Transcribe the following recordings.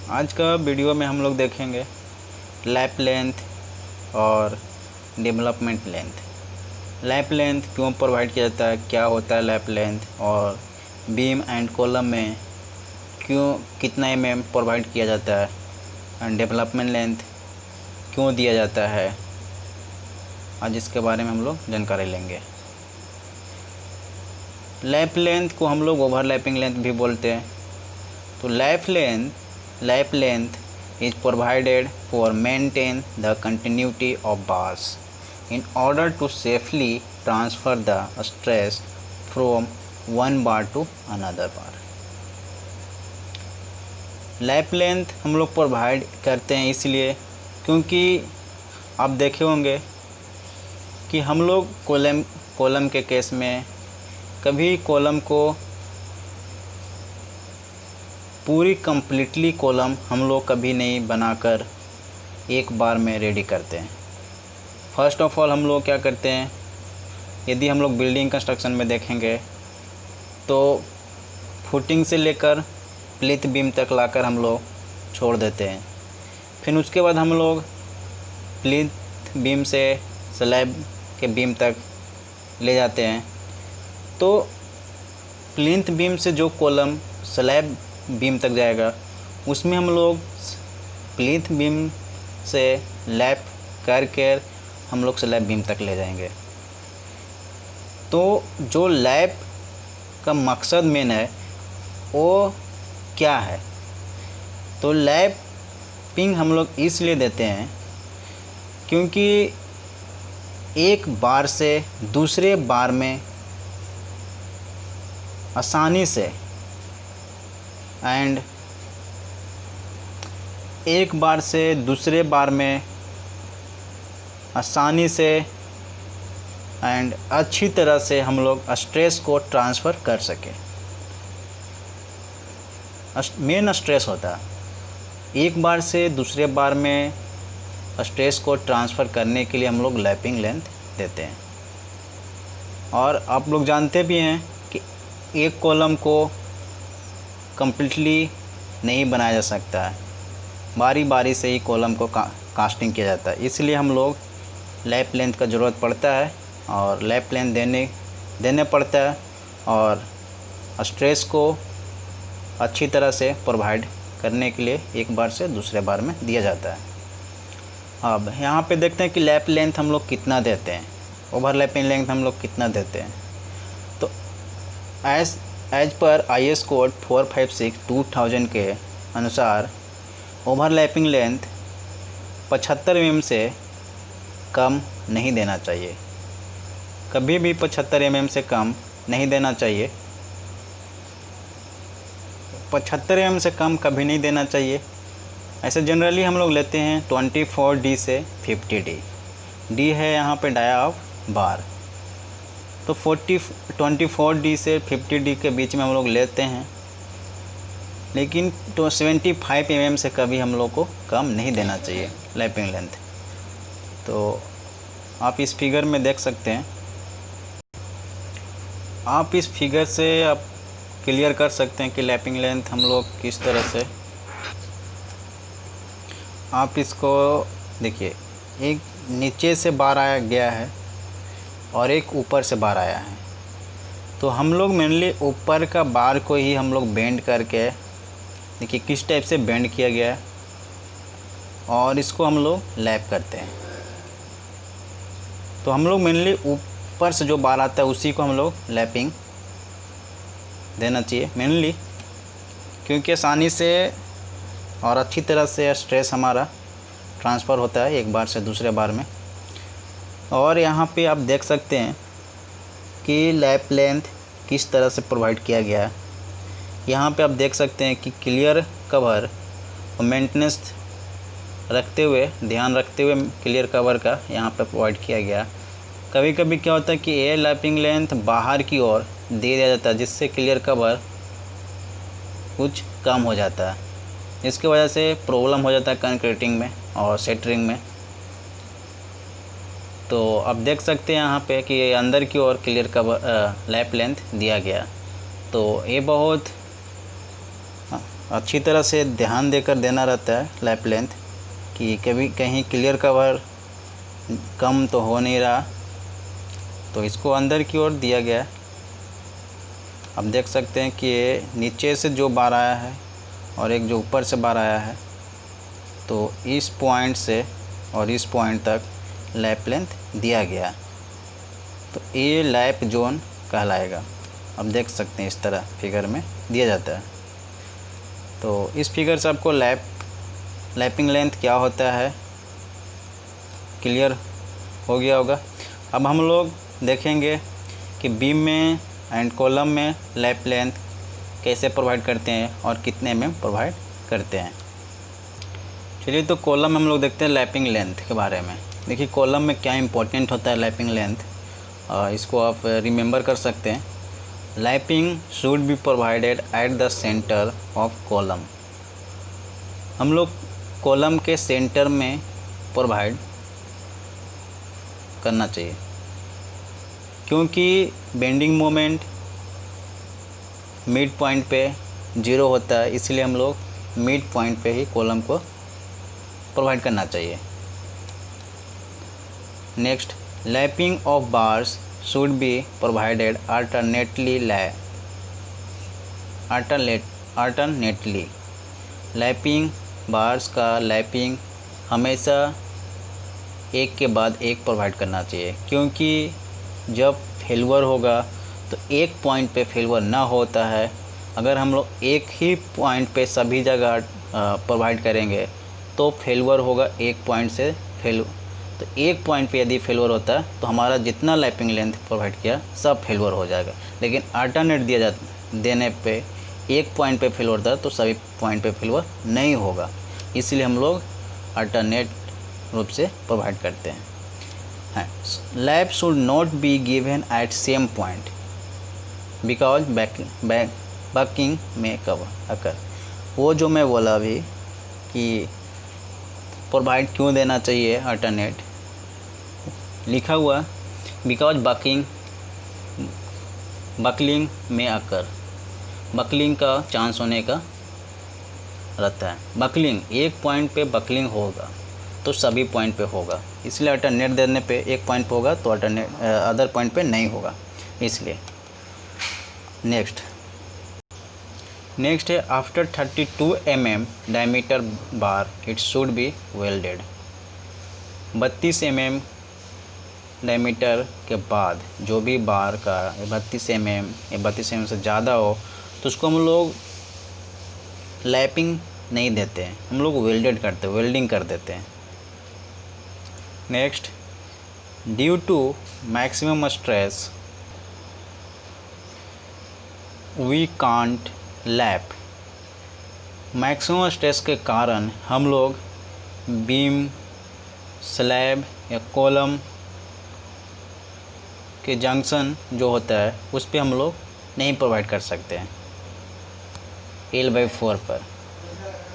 आज का वीडियो में हम लोग देखेंगे लैप लेंथ और डेवलपमेंट लेंथ। लैप लेंथ क्यों प्रोवाइड किया जाता है, क्या होता है लैप लेंथ, और बीम एंड कॉलम में क्यों कितना mm प्रोवाइड किया जाता है, एंड डेवलपमेंट लेंथ क्यों दिया जाता है। आज इसके बारे में हम लोग जानकारी लेंगे। लैप लेंथ को हम लोग ओवरलैपिंग लेंथ भी बोलते हैं। तो lap length is provided for maintain the continuity of bars in order to safely transfer the stress from one bar to another bar। Lap length हम लोग प्रोवाइड करते हैं इसलिए क्योंकि आप देखे होंगे कि हम लोग कॉलम के केस में कभी कॉलम को पूरी कम्प्लीटली कॉलम हम लोग कभी नहीं बनाकर एक बार में रेडी करते हैं। फर्स्ट ऑफ ऑल हम लोग क्या करते हैं, यदि हम लोग बिल्डिंग कंस्ट्रक्शन में देखेंगे तो फुटिंग से लेकर प्लिथ बीम तक लाकर हम लोग छोड़ देते हैं। फिर उसके बाद हम लोग प्लिथ बीम से स्लैब के बीम तक ले जाते हैं। तो प्लिथ बीम से जो कॉलम स्लैब बीम तक जाएगा उसमें हम लोग प्लिथ बीम से लैप करके हम लोग स्लैब बीम तक ले जाएंगे। तो जो लैप का मकसद मेन है वो क्या है, तो लैपिंग हम लोग इसलिए देते हैं क्योंकि एक बार से दूसरे बार में आसानी से एंड एक बार से दूसरे बार में आसानी से एंड अच्छी तरह से हम लोग स्ट्रेस को ट्रांसफ़र कर सकें। मेन स्ट्रेस होता है एक बार से दूसरे बार में स्ट्रेस को ट्रांसफ़र करने के लिए हम लोग लैपिंग लेंथ देते हैं। और आप लोग जानते भी हैं कि एक कॉलम को कम्प्लीटली नहीं बनाया जा सकता है, बारी बारी से ही कॉलम को कास्टिंग किया जाता है। इसलिए हम लोग लैप लेंथ का ज़रूरत पड़ता है और लैप लेंथ देने पड़ता है और स्ट्रेस को अच्छी तरह से प्रोवाइड करने के लिए एक बार से दूसरे बार में दिया जाता है। अब यहाँ पे देखते हैं कि लैप लेंथ हम लोग कितना देते हैं, ओवरलैपिंग लेंथ हम लोग कितना देते हैं। तो एज पर IS कोड 456/2000 के अनुसार ओवरलैपिंग लेंथ 75 mm से कम नहीं देना चाहिए, कभी भी 75 mm से कम नहीं देना चाहिए। 75 mm से कम कभी नहीं देना चाहिए। ऐसे जनरली हम लोग लेते हैं 24D से 50D। D है यहाँ पे डाया ऑफ बार, तो 24D से 50D के बीच में हम लोग लेते हैं, लेकिन तो 75 mm से कभी हम लोग को कम नहीं देना चाहिए लैपिंग लेंथ। तो आप इस फिगर में देख सकते हैं, आप इस फिगर से आप क्लियर कर सकते हैं कि लैपिंग लेंथ हम लोग किस तरह से। आप इसको देखिए, एक नीचे से बार आया गया है और एक ऊपर से बार आया है। तो हम लोग मेनली ऊपर का बार को ही हम लोग बेंड करके, देखिए किस टाइप से बेंड किया गया है, और इसको हम लोग लैप करते हैं। तो हम लोग मेनली ऊपर से जो बार आता है उसी को हम लोग लैपिंग देना चाहिए मेनली, क्योंकि आसानी से और अच्छी तरह से स्ट्रेस हमारा ट्रांसफ़र होता है एक बार से दूसरे बार में। और यहाँ पे आप देख सकते हैं कि लैप लेंथ किस तरह से प्रोवाइड किया गया है। यहाँ पे आप देख सकते हैं कि क्लियर कवर और मेंटेनेंस रखते हुए, ध्यान रखते हुए क्लियर कवर का यहाँ पे प्रोवाइड किया गया। कभी कभी क्या होता है कि ये लैपिंग लेंथ बाहर की ओर दे दिया जाता है, जिससे क्लियर कवर कुछ कम हो जाता है। इसकी वजह से प्रॉब्लम हो जाता है कंक्रीटिंग में और सेटरिंग में। तो आप देख सकते हैं यहाँ पे कि अंदर की ओर क्लियर कवर लैप लेंथ दिया गया। तो ये बहुत अच्छी तरह से ध्यान देकर देना रहता है लैप लेंथ, कि कभी कहीं क्लियर कवर कम तो हो नहीं रहा। तो इसको अंदर की ओर दिया गया है। आप देख सकते हैं कि ये नीचे से जो बार आया है और एक जो ऊपर से बार आया है, तो इस पॉइंट से और इस पॉइंट तक लैप लेंथ दिया गया, तो ये लैप जोन कहलाएगा। आप देख सकते हैं इस तरह फिगर में दिया जाता है। तो इस फिगर से आपको लैपिंग लेंथ क्या होता है क्लियर हो गया होगा। अब हम लोग देखेंगे कि बीम में एंड कॉलम में लैप लेंथ कैसे प्रोवाइड करते हैं और कितने में प्रोवाइड करते हैं। चलिए, तो कॉलम में हम लोग देखते हैं लैपिंग लेंथ के बारे में। देखिए कॉलम में क्या इंपॉर्टेंट होता है लैपिंग लेंथ, इसको आप रिमेंबर कर सकते हैं। Lapping should be provided at the centre of column. हम लोग कॉलम के सेंटर में प्रोवाइड करना चाहिए, क्योंकि बेंडिंग मोमेंट मिड पॉइंट पे 0 होता है, इसलिए हम लोग मिड पॉइंट पे ही कॉलम को प्रोवाइड करना चाहिए। Next, lapping of bars should be provided alternately. Lapping bars का लैपिंग हमेशा एक के बाद एक प्रोवाइड करना चाहिए, क्योंकि जब फेलवर होगा तो एक पॉइंट पे फेलवर ना होता है। अगर हम लोग एक ही पॉइंट पे सभी जगह प्रोवाइड करेंगे तो फेलवर होगा एक पॉइंट से तो एक पॉइंट पे यदि फेलवर होता है तो हमारा जितना लैपिंग लेंथ प्रोवाइड किया सब फेलवर हो जाएगा। लेकिन अल्टरनेट देने पे एक पॉइंट पे फेलवर होता है तो सभी पॉइंट पे फेलवर नहीं होगा, इसलिए हम लोग अल्टरनेट रूप से प्रोवाइड करते हैं। Lap should not be given at same point because baking में अकर। वो जो मैं बोला अभी कि प्रोवाइड क्यों देना चाहिए अल्टरनेट, लिखा हुआ बिकॉज बकलिंग में अकर, बकलिंग का चांस होने का रहता है। बकलिंग एक पॉइंट पे बकलिंग होगा तो सभी पॉइंट पे होगा, इसलिए अल्टरनेट देने पे एक पॉइंट पे होगा तो अदर पॉइंट पे नहीं होगा, इसलिए। नेक्स्ट है after 32 mm diameter bar it should be welded. 32 mm diameter के बाद जो भी बार का 32 mm या 32 mm से ज़्यादा हो तो उसको हम लोग लैपिंग नहीं देते हैं, हम लोग वेल्डिंग कर देते हैं। Next, due to maximum stress we can't lap. Maximum stress के कारण हम लोग बीम, स्लैब या कॉलम के जंक्शन जो होता है उस पे हम लोग नहीं प्रोवाइड कर सकते हैं L/4 पर।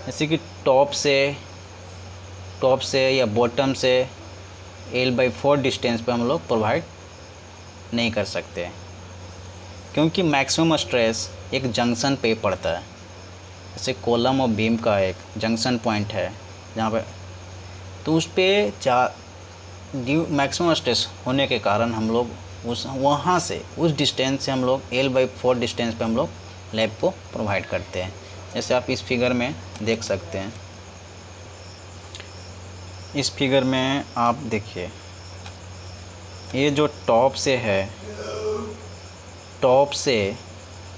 जैसे कि टॉप से या बॉटम से L/4 डिस्टेंस पे हम लोग प्रोवाइड नहीं कर सकते, क्योंकि मैक्सिमम स्ट्रेस एक जंक्शन पे पड़ता है। जैसे कॉलम और बीम का एक जंक्शन पॉइंट है जहाँ पे, तो उस पे मैक्सिमम स्ट्रेस होने के कारण हम लोग उस डिस्टेंस से हम लोग L/4 डिस्टेंस पे हम लोग लैप को प्रोवाइड करते हैं। जैसे आप इस फिगर में देख सकते हैं। इस फिगर में आप देखिए, ये जो टॉप से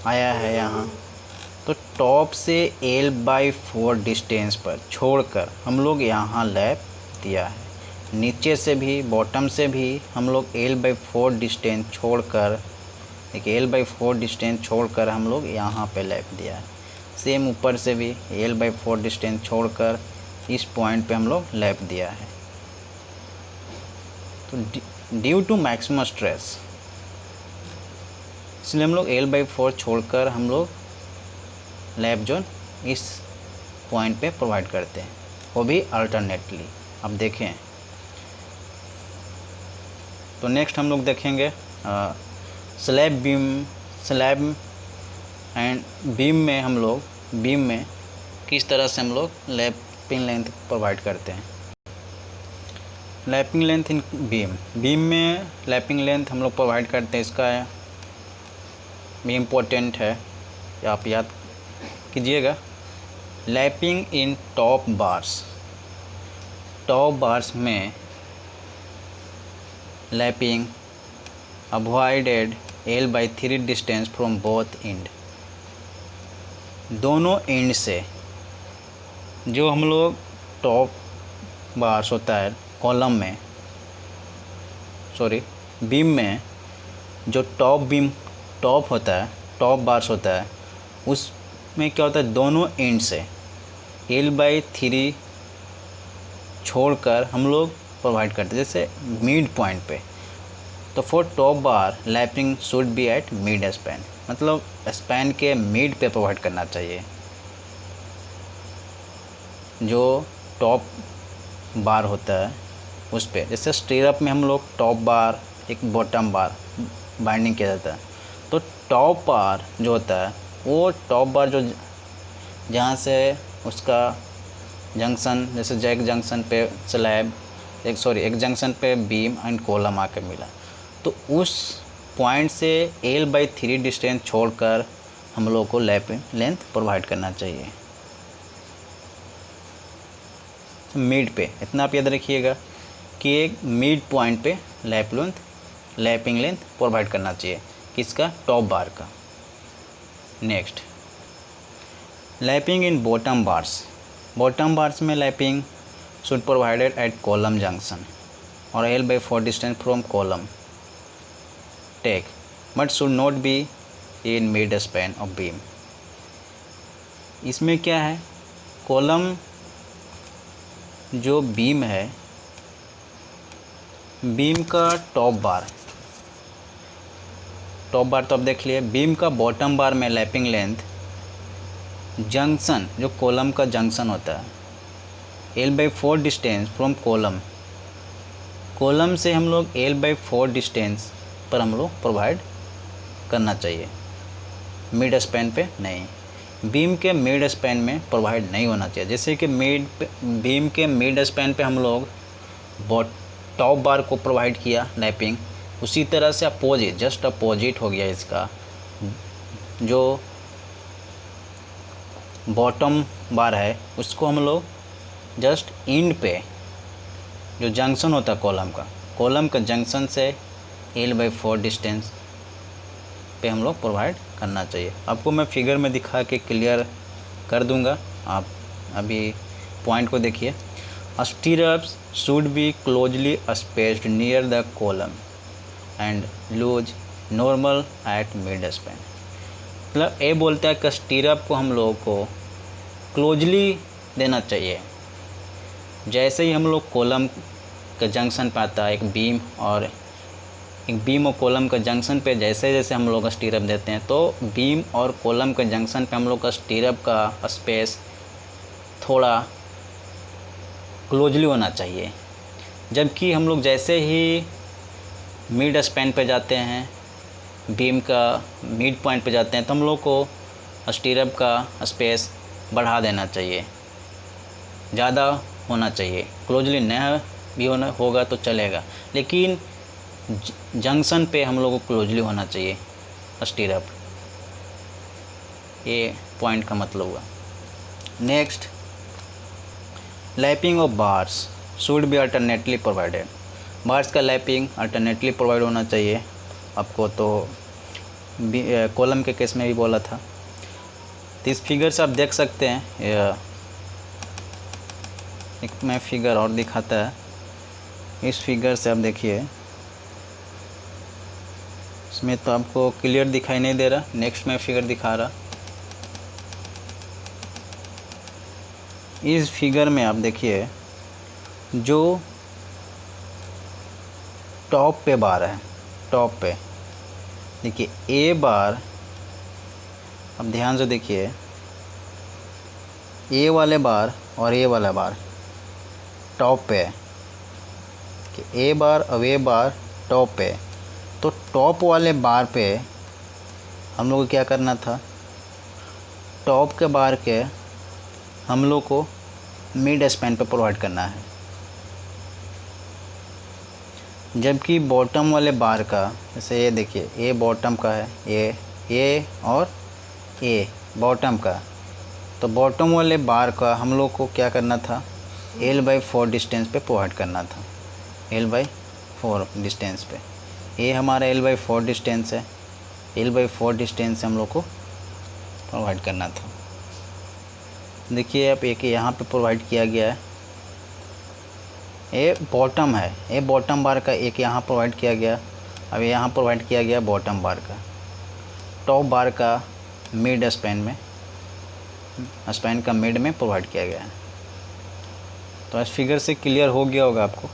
आया है यहाँ, तो टॉप से L/4 डिस्टेंस पर छोड़कर हम लोग यहाँ लैप दिया है। नीचे से भी बॉटम से भी हम लोग L/4 डिस्टेंस छोड़कर, देखिए L/4 डिस्टेंस छोड़कर हम लोग यहाँ पे लैप दिया है। सेम ऊपर से भी L/4 डिस्टेंस छोड़कर इस पॉइंट पे हम लोग लैप दिया है। तो ड्यू टू मैक्सिमम स्ट्रेस, इसलिए हम लोग L/4 छोड़कर हम लोग लैप जोन इस पॉइंट पे प्रोवाइड करते हैं, वो भी अल्टरनेटली। अब देखें तो नेक्स्ट हम लोग देखेंगे स्लैब एंड बीम में हम लोग बीम में किस तरह से हम लोग लैपिंग लेंथ प्रोवाइड करते हैं। लैपिंग लेंथ इन बीम में लैपिंग लेंथ हम लोग प्रोवाइड करते हैं, इसका भी इम्पोर्टेंट है, आप याद कीजिएगा। लैपिंग इन टॉप बार्स में lapping avoided L/3 distance from both and. दोनों एंड से जो हम लोग टॉप बार्स होता है कॉलम में, बीम में जो टॉप होता है, टॉप बार्स होता है, उसमें क्या होता है, दोनों एंड से L/3 छोड़कर हम लोग प्रोवाइड करते हैं, जैसे मिड पॉइंट पे। तो for top bar lapping should be eight mid span, मतलब स्पैन के मिड पे प्रोवाइड करना चाहिए। जो टॉप बार होता है उस पे, जैसे स्टीरअप में हम लोग टॉप बार एक बॉटम बार बाइंडिंग किया जाता है। तो टॉप बार जो होता है वो टॉप बार जो जहाँ से उसका जंक्शन, जैसे एक जंक्शन पे स्लैब एक जंक्शन पे बीम एंड कॉलम आके मिला, तो उस पॉइंट से L/3 डिस्टेंस छोड़कर हम लोग को लैपिंग लेंथ प्रोवाइड करना चाहिए मिड पे। इतना आप याद रखिएगा कि एक मिड पॉइंट पे लैपिंग लेंथ प्रोवाइड करना चाहिए, किसका, टॉप बार का। Next, lapping in bottom bars में lapping should provided at column junction और L/4 distance from column take, but should not be in mid span of beam. इसमें क्या है, कॉलम जो बीम है, बीम का टॉप बार तो आप देख लिए, बीम का बॉटम बार में लैपिंग लेंथ जंक्शन, जो कॉलम का जंक्शन होता है, L/4 डिस्टेंस फ्रॉम कॉलम से हम लोग L/4 डिस्टेंस पर हम लोग प्रोवाइड करना चाहिए, मिड स्पैन पे नहीं। बीम के मिड स्पैन में प्रोवाइड नहीं होना चाहिए। जैसे कि बीम के मिड स्पैन पे हम लोग टॉप बार को प्रोवाइड किया लैपिंग, उसी तरह से जस्ट अपोजिट हो गया इसका, जो बॉटम बार है उसको हम लोग जस्ट एंड पे, जो जंक्शन होता है कॉलम का जंक्शन से L/4 डिस्टेंस पे हम लोग प्रोवाइड करना चाहिए। आपको मैं फिगर में दिखा के क्लियर कर दूंगा, आप अभी पॉइंट को देखिए। Stirrups should be closely spaced near the column and loose normal at mid span. मतलब ये बोलता है कि स्टीरअप को हम लोगों को क्लोजली देना चाहिए। जैसे ही हम लोग कॉलम का जंक्शन पे आता है, एक बीम और कॉलम का जंक्शन पे जैसे हम लोग स्टीरअप देते हैं, तो बीम और कॉलम के जंक्शन पे हम लोग का स्टीरअप का स्पेस थोड़ा क्लोजली होना चाहिए। जबकि हम लोग जैसे ही मिड स्पैन पे जाते हैं, बीम का मिड पॉइंट पे जाते हैं, तो हम लोग को स्टीरअप का स्पेस बढ़ा देना चाहिए, ज़्यादा होना चाहिए। क्लोजली न भी होगा तो चलेगा, लेकिन जंक्शन पे हम लोग को क्लोजली होना चाहिए स्टीरअप। ये पॉइंट का मतलब हुआ। Next, lapping of bars should be alternately provided. Bars का लैपिंग अल्टरनेटली प्रोवाइड होना चाहिए। आपको तो कॉलम के केस में भी बोला था। तो इस फिगर से आप देख सकते हैं, एक मैं फिगर और दिखाता है। इस फिगर से आप देखिए, इसमें तो आपको क्लियर दिखाई नहीं दे रहा। नेक्स्ट मैं फिगर दिखा रहा। इस फिगर में आप देखिए, जो टॉप पे बार है, टॉप पे देखिए ए बार, अब ध्यान से देखिए, ए वाले बार और ए वाला बार टॉप पे है कि ए बार और ए बार टॉप पे। तो टॉप वाले बार पे हम लोग को क्या करना था, टॉप के बार के हम लोग को मिड स्पैन पे प्रोवाइड करना है, जबकि बॉटम वाले बार का, जैसे ये देखिए ए बॉटम का है, ए और ए बॉटम का, तो बॉटम वाले बार का हम लोग को क्या करना था, L/4 डिस्टेंस पे प्रोवाइड करना था, L/4 डिस्टेंस पे। ये हमारा L/4 डिस्टेंस है, L/4 डिस्टेंस हम लोग को प्रोवाइड करना था। देखिए अब एक यहाँ पे प्रोवाइड किया गया है, ये बॉटम है, ये बॉटम बार का एक यहाँ प्रोवाइड किया गया, अब यहाँ प्रोवाइड किया गया बॉटम बार का, टॉप बार का मिड स्पैन में, स्पैन का मिड में प्रोवाइड किया गया है। तो आज फिगर से क्लियर हो गया होगा आपको।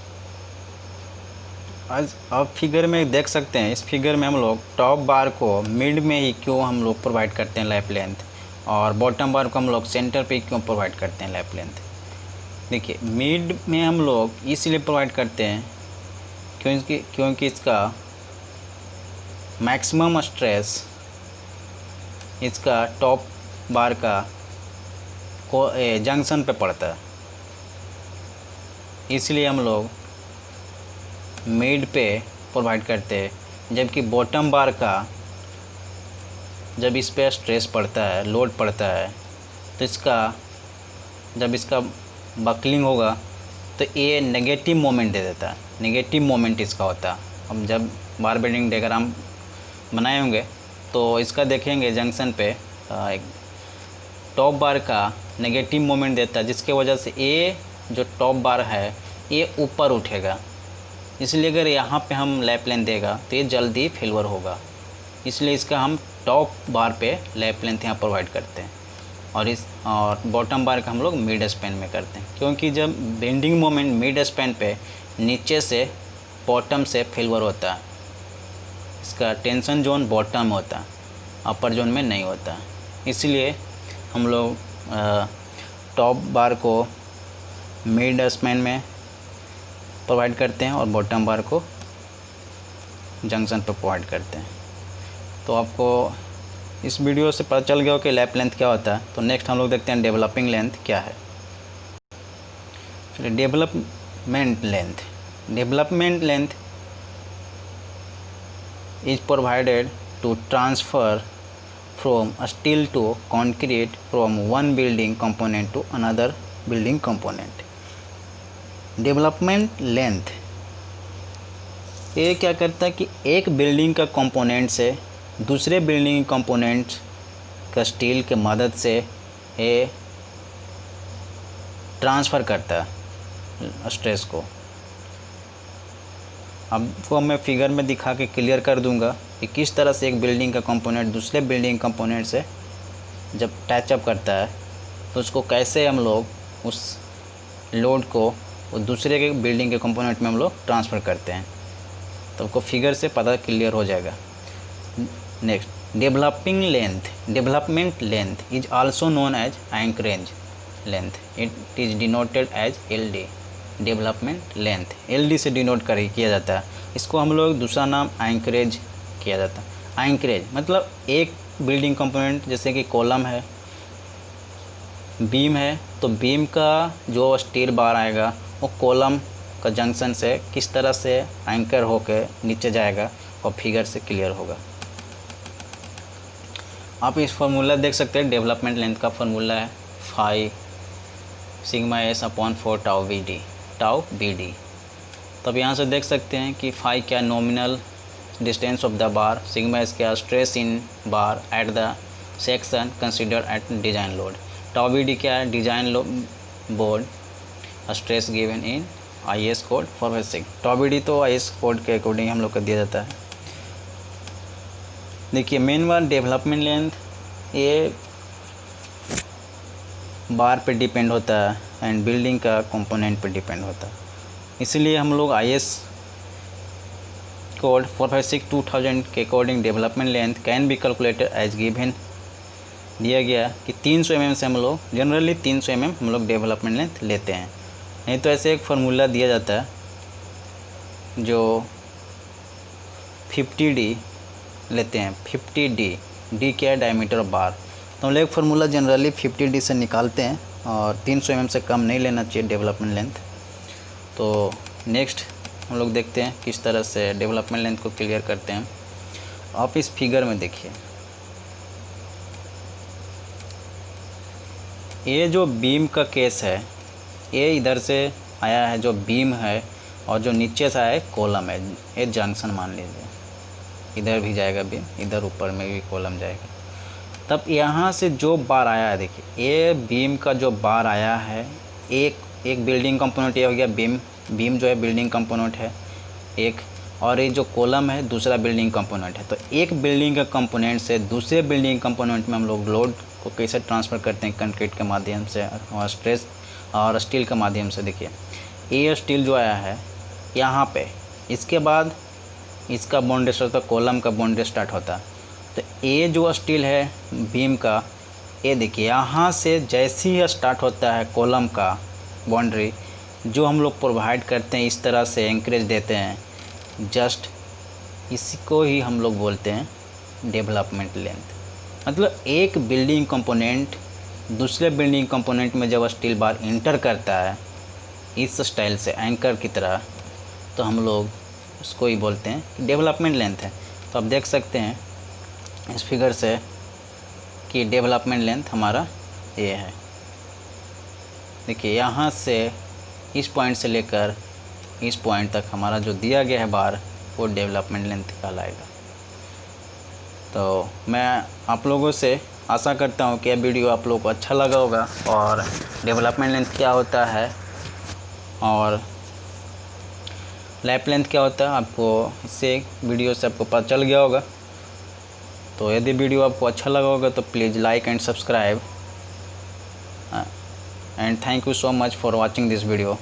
आज आप फिगर में देख सकते हैं, इस फिगर में हम लोग टॉप बार को मिड में ही क्यों हम लोग प्रोवाइड करते हैं लैप लेंथ, और बॉटम बार को हम लोग सेंटर पे क्यों प्रोवाइड करते हैं लैप लेंथ। देखिए मिड में हम लोग इसलिए प्रोवाइड करते हैं क्योंकि इसका मैक्सिमम स्ट्रेस इसका टॉप बार का जंक्शन पे पड़ता है, इसलिए हम लोग मिड पे प्रोवाइड करते हैं। जबकि बॉटम बार का जब इस पे स्ट्रेस पड़ता है, लोड पड़ता है, तो जब इसका बकलिंग होगा तो ये नेगेटिव मोमेंट दे देता है, नेगेटिव मोमेंट इसका होता है। अब जब बार बेंडिंग डायग्राम बनाए होंगे तो इसका देखेंगे जंक्शन पे एक टॉप बार का नेगेटिव मोमेंट देता है, जिसके वजह से ये जो टॉप बार है ये ऊपर उठेगा। इसलिए अगर यहाँ पे हम लैप लेंथ देगा तो ये जल्दी फेलवर होगा, इसलिए इसका हम टॉप बार पे लैप लेंथ यहाँ प्रोवाइड करते हैं, और बॉटम बार का हम लोग मिड स्पैन में करते हैं। क्योंकि जब बेंडिंग मोमेंट मिड स्पैन पे नीचे से बॉटम से फेलवर होता है, इसका टेंशन जोन बॉटम में होता है, अपर जोन में नहीं होता, इसलिए हम लोग टॉप बार को मिड स्पैन में प्रोवाइड करते हैं और बॉटम बार को जंक्शन पर प्रोवाइड करते हैं। तो आपको इस वीडियो से पता चल गया हो कि लैप लेंथ क्या होता है। तो नेक्स्ट हम लोग देखते हैं डेवलपिंग लेंथ क्या है। चलिए development length is provided to transfer from steel to concrete from one building component to another building component। Development length ये क्या करता है कि एक बिल्डिंग का कंपोनेंट से दूसरे बिल्डिंग कंपोनेंट का स्टील के मदद से ये ट्रांसफ़र करता है स्ट्रेस को। आपको मैं फिगर में दिखा के क्लियर कर दूंगा कि किस तरह से एक बिल्डिंग का कंपोनेंट दूसरे बिल्डिंग कंपोनेंट से जब टैचअप करता है तो उसको कैसे हम लोग उस लोड को वो दूसरे के बिल्डिंग के कंपोनेंट में हम लोग ट्रांसफ़र करते हैं। तो आपको फिगर से पता क्लियर हो जाएगा। Next development length is also known as anchorage length, it is denoted as LD। Development length LD से डिनोट किया जाता है। इसको हम लोग दूसरा नाम एंकरेज किया जाता है। एंकरेज मतलब एक बिल्डिंग कंपोनेंट जैसे कि कॉलम है, बीम है, तो बीम का जो स्टील बार आएगा वो कॉलम का जंक्शन से किस तरह से एंकर होकर नीचे जाएगा और फिगर से क्लियर होगा। आप इस फार्मूला देख सकते हैं। डेवलपमेंट लेंथ का फार्मूला है phi sigma S/4 tau BD। तब यहाँ से देख सकते हैं कि फाई क्या nominal distance of the bar, sigma S क्या stress in bar at the section consider at design load, tau BD क्या है design board stress given in IS code 4/6। Tau BD तो IS कोड के according हम लोग को दिया जाता है। देखिए मेन बार डेवलपमेंट लेंथ ये बार पे डिपेंड होता है एंड बिल्डिंग का कंपोनेंट पे डिपेंड होता है। इसलिए हम लोग IS कोड 4/6/2000 के according development length can be calculated as given दिया गया कि 300 mm से हम लोग जनरली 300 mm हम लोग डेवलपमेंट लेंथ लेते हैं। नहीं तो ऐसे एक फार्मूला दिया जाता है जो 50D लेते हैं। 50D, D क्या है डायमीटर ऑफ बार, तो हम लोग एक फार्मूला जनरली 50D से निकालते हैं और 300 mm से कम नहीं लेना चाहिए डेवलपमेंट लेंथ। तो नेक्स्ट हम लोग देखते हैं किस तरह से डेवलपमेंट लेंथ को क्लियर करते हैं। आप इस फिगर में देखिए, ये जो बीम का केस है ये इधर से आया है जो बीम है, और जो नीचे से आया है कॉलम है। ये जंक्शन मान लीजिए, इधर भी जाएगा बीम, इधर ऊपर में भी कॉलम जाएगा। तब यहाँ से जो बार आया है, देखिए ये बीम का जो बार आया है, एक बिल्डिंग कंपोनेंट ये हो गया। बीम जो है बिल्डिंग कंपोनेंट है एक, और ये जो कॉलम है दूसरा बिल्डिंग कंपोनेंट है। तो एक बिल्डिंग के कंपोनेंट से दूसरे बिल्डिंग कंपोनेंट में हम लोग लोड को कैसे ट्रांसफ़र करते हैं, कंक्रीट के माध्यम से और स्ट्रेस और स्टील के माध्यम से। देखिए ये स्टील जो आया है यहाँ पे, इसके बाद इसका बॉन्डेज होता है, कॉलम का बॉन्डेज स्टार्ट होता है। तो ये जो स्टील है बीम का, ये देखिए यहाँ से जैसे ही स्टार्ट होता है कॉलम का बाउंड्री, जो हम लोग प्रोवाइड करते हैं इस तरह से एंकरेज देते हैं, जस्ट इसी को ही हम लोग बोलते हैं डेवलपमेंट लेंथ। मतलब एक बिल्डिंग कंपोनेंट दूसरे बिल्डिंग कंपोनेंट में जब स्टील बार इंटर करता है इस स्टाइल से एंकर की तरह, तो हम लोग उसको ही बोलते हैं डेवलपमेंट लेंथ है। तो आप देख सकते हैं इस फिगर से कि डेवलपमेंट लेंथ हमारा ये है। देखिए यहाँ से इस पॉइंट से लेकर इस पॉइंट तक हमारा जो दिया गया है बार, वो डेवलपमेंट लेंथ कहलाएगा। तो मैं आप लोगों से आशा करता हूँ कि यह वीडियो आप लोगों को अच्छा लगा होगा, और डेवलपमेंट लेंथ क्या होता है और लैप लेंथ क्या होता है आपको इससे वीडियो से आपको पता चल गया होगा। तो यदि वीडियो आपको अच्छा लगा होगा तो please like and subscribe, and thank you so much for watching this video.